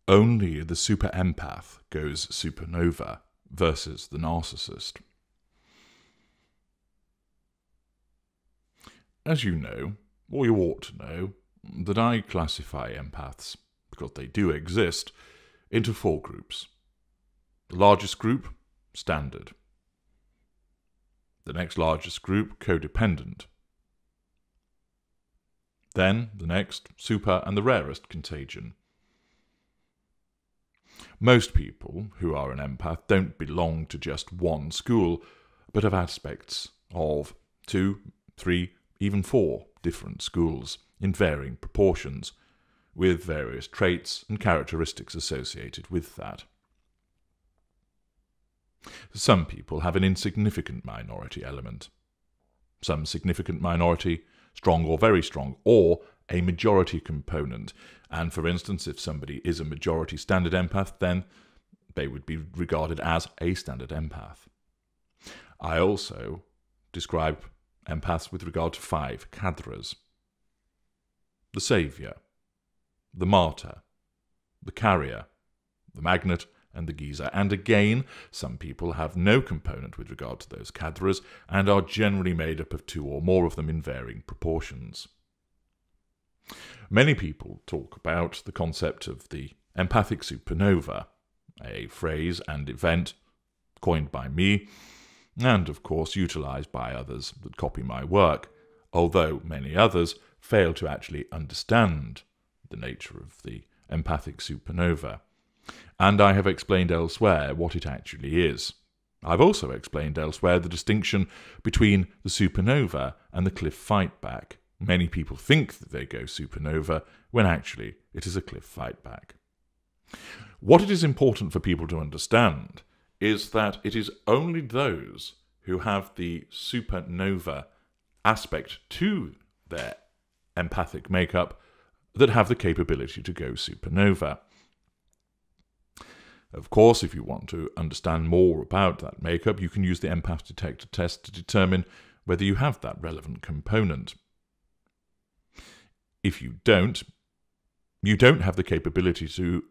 Only the super empath goes supernova versus the narcissist. As you know, or you ought to know, that I classify empaths, because they do exist, into 4 groups. The largest group, standard. The next largest group, codependent. Then, the next, super, and the rarest, contagion. Most people who are an empath don't belong to just one school, but have aspects of 2, 3, even 4 different schools in varying proportions, with various traits and characteristics associated with that. Some people have an insignificant minority element, some significant minority, strong or very strong, or a majority component. And for instance, if somebody is a majority standard empath, then they would be regarded as a standard empath. I also describe empaths with regard to 5 cadres: the saviour, the martyr, the carrier, the magnet, and the geezer. And again, some people have no component with regard to those cadres and are generally made up of 2 or more of them in varying proportions. Many people talk about the concept of the empathic supernova, a phrase and event coined by me, and of course utilised by others that copy my work, although many others fail to actually understand the nature of the empathic supernova. And I have explained elsewhere what it actually is. I've also explained elsewhere the distinction between the supernova and the cliff fight back. Many people think that they go supernova, when actually it is a cliff fight back. What it is important for people to understand is that it is only those who have the supernova aspect to their empathic makeup that have the capability to go supernova. Of course, if you want to understand more about that makeup, you can use the empath detector test to determine whether you have that relevant component. If you don't have the capability to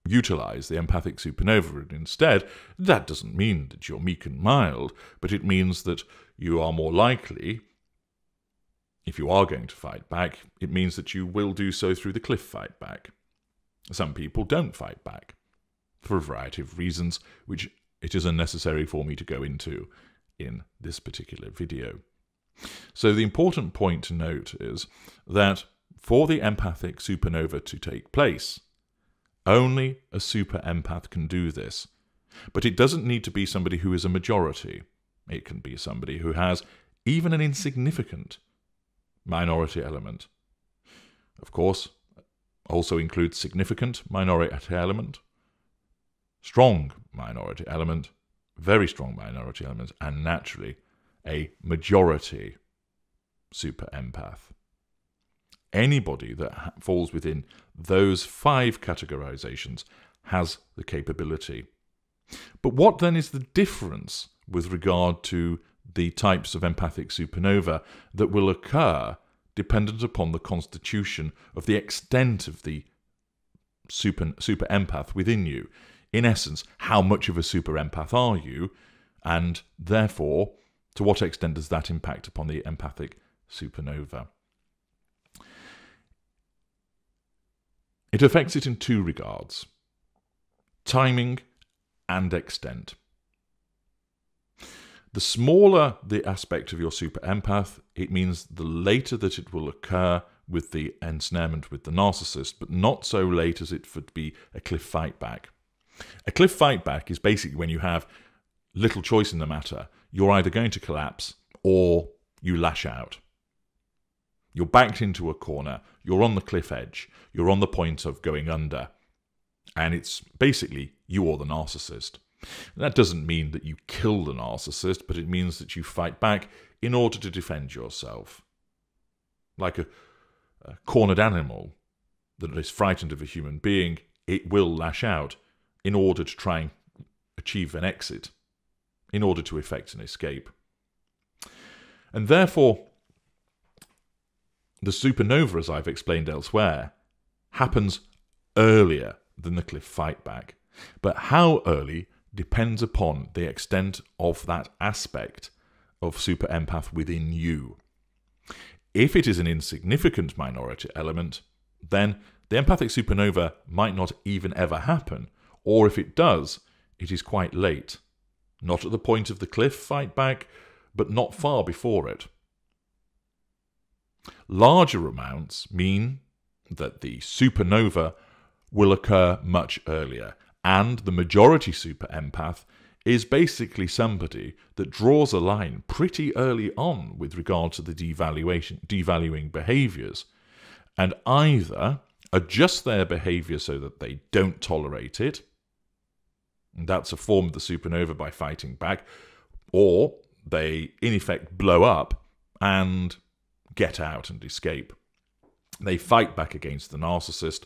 utilize the empathic supernova, and instead, that doesn't mean that you're meek and mild, but it means that you are more likely, if you are going to fight back, it means that you will do so through the cliff fight back. Some people don't fight back, for a variety of reasons, which it is unnecessary for me to go into in this particular video. So the important point to note is that for the empathic supernova to take place, only a super empath can do this. But it doesn't need to be somebody who is a majority. It can be somebody who has even an insignificant minority element. Of course, also includes significant minority element, strong minority element, very strong minority element, and naturally a majority super empath. Anybody that falls within those 5 categorizations has the capability. But what then is the difference with regard to the types of empathic supernova that will occur dependent upon the constitution of the extent of the super empath within you? In essence, how much of a super empath are you, and therefore, to what extent does that impact upon the empathic supernova? It affects it in 2 regards: timing and extent. The smaller the aspect of your super empath, it means the later that it will occur with the ensnarement with the narcissist, but not so late as it would be a cliff fight back. A cliff fight back is basically when you have little choice in the matter. You're either going to collapse or you lash out. You're backed into a corner, you're on the cliff edge, you're on the point of going under, and it's basically you or the narcissist. That doesn't mean that you kill the narcissist, but it means that you fight back in order to defend yourself. Like a cornered animal that is frightened of a human being, it will lash out in order to try and achieve an exit, in order to effect an escape. And therefore, the supernova, as I've explained elsewhere, happens earlier than the cliff fight back. But how early depends upon the extent of that aspect of super empath within you. If it is an insignificant minority element, then the empathic supernova might not even ever happen, or if it does, it is quite late. Not at the point of the cliff fight back, but not far before it. Larger amounts mean that the supernova will occur much earlier, and the majority super empath is basically somebody that draws a line pretty early on with regard to the devaluing behaviours, and either adjust their behaviour so that they don't tolerate it, and that's a form of the supernova by fighting back, or they in effect blow up and get out and escape. They fight back against the narcissist,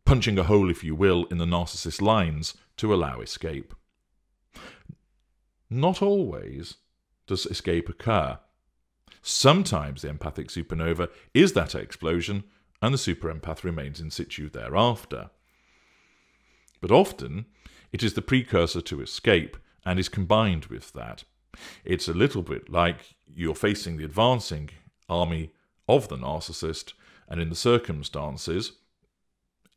punching a hole, if you will, in the narcissist's lines to allow escape. Not always does escape occur. Sometimes the empathic supernova is that explosion and the super empath remains in situ thereafter. But often it is the precursor to escape and is combined with that. It's a little bit like you're facing the advancing army of the narcissist, and in the circumstances,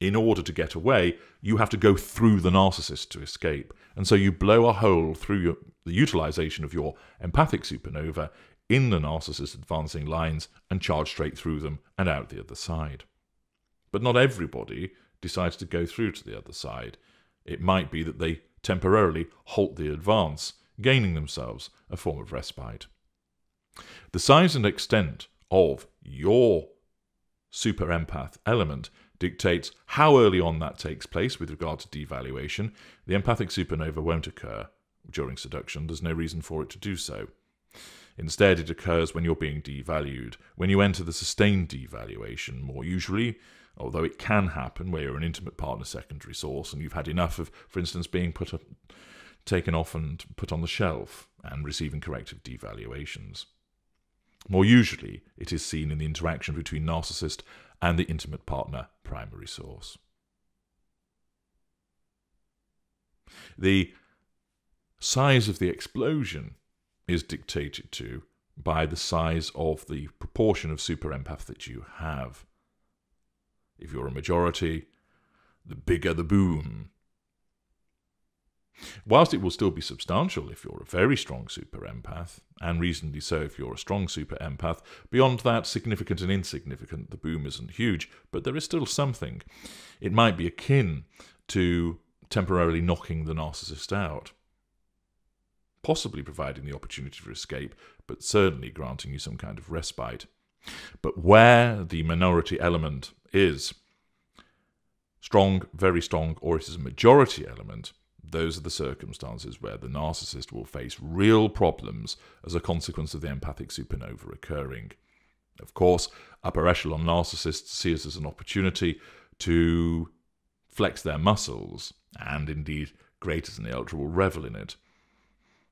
in order to get away, you have to go through the narcissist to escape. And so you blow a hole through the utilization of your empathic supernova in the narcissist advancing lines and charge straight through them and out the other side. But not everybody decides to go through to the other side. It might be that they temporarily halt the advance, gaining themselves a form of respite. The size and extent of your super empath element dictates how early on that takes place with regard to devaluation. The empathic supernova won't occur during seduction. There's no reason for it to do so. Instead, it occurs when you're being devalued, when you enter the sustained devaluation more usually, although it can happen where you're an intimate partner secondary source and you've had enough of, for instance, being taken off and put on the shelf and receiving corrective devaluations. More usually, it is seen in the interaction between narcissist and the intimate partner primary source. The size of the explosion is dictated to by the size of the proportion of super empath that you have. If you're a majority, the bigger the boom. Whilst it will still be substantial if you're a very strong super empath, and reasonably so if you're a strong super empath, beyond that, significant and insignificant, the boom isn't huge, but there is still something. It might be akin to temporarily knocking the narcissist out, possibly providing the opportunity for escape, but certainly granting you some kind of respite. But where the minority element is strong, very strong, or it is a majority element, those are the circumstances where the narcissist will face real problems as a consequence of the empathic supernova occurring. Of course, upper echelon narcissists see it as an opportunity to flex their muscles, and indeed greaters than the ultra will revel in it.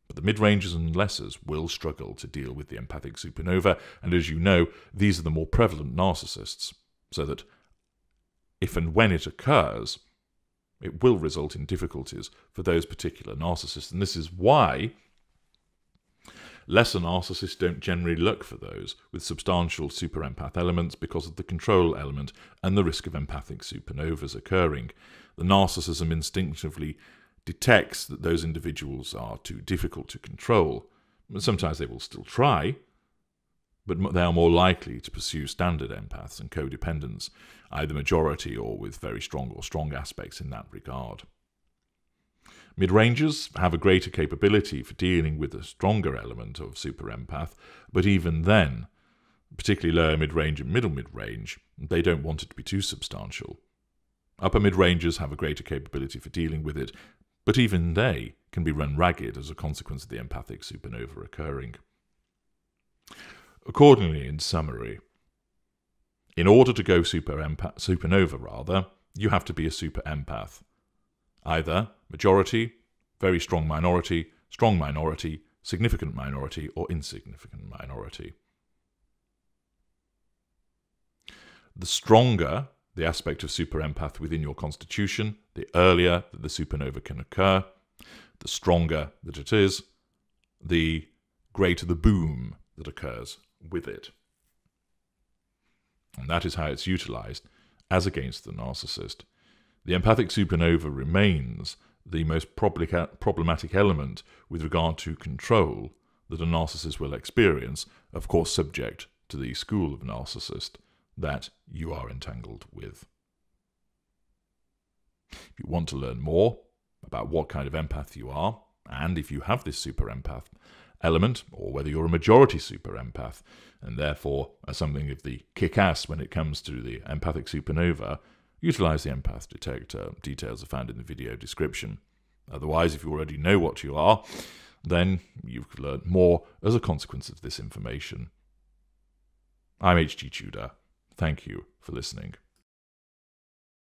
But the mid-rangers and lessers will struggle to deal with the empathic supernova, and as you know, these are the more prevalent narcissists, so that if and when it occurs, it will result in difficulties for those particular narcissists. And this is why lesser narcissists don't generally look for those with substantial super empath elements, because of the control element and the risk of empathic supernovas occurring. The narcissism instinctively detects that those individuals are too difficult to control. Sometimes they will still try, but they are more likely to pursue standard empaths and codependents, either majority or with very strong or strong aspects in that regard. Mid-rangers have a greater capability for dealing with a stronger element of super empath, but even then, particularly lower mid-range and middle mid-range, they don't want it to be too substantial. Upper mid-rangers have a greater capability for dealing with it, but even they can be run ragged as a consequence of the empathic supernova occurring. Accordingly, in summary, in order to go supernova, you have to be a super empath. Either majority, very strong minority, significant minority, or insignificant minority. The stronger the aspect of super empath within your constitution, the earlier that the supernova can occur, the stronger that it is, the greater the boom that occurs with it. And that is how it's utilized as against the narcissist. The empathic supernova remains the most problematic element with regard to control that a narcissist will experience, of course subject to the school of narcissist that you are entangled with. If you want to learn more about what kind of empath you are, and if you have this super empath element, or whether you're a majority super empath, and therefore are something of the kick-ass when it comes to the empathic supernova, utilize the empath detector. Details are found in the video description. Otherwise, if you already know what you are, then you've learned more as a consequence of this information. I'm H.G. Tudor. Thank you for listening.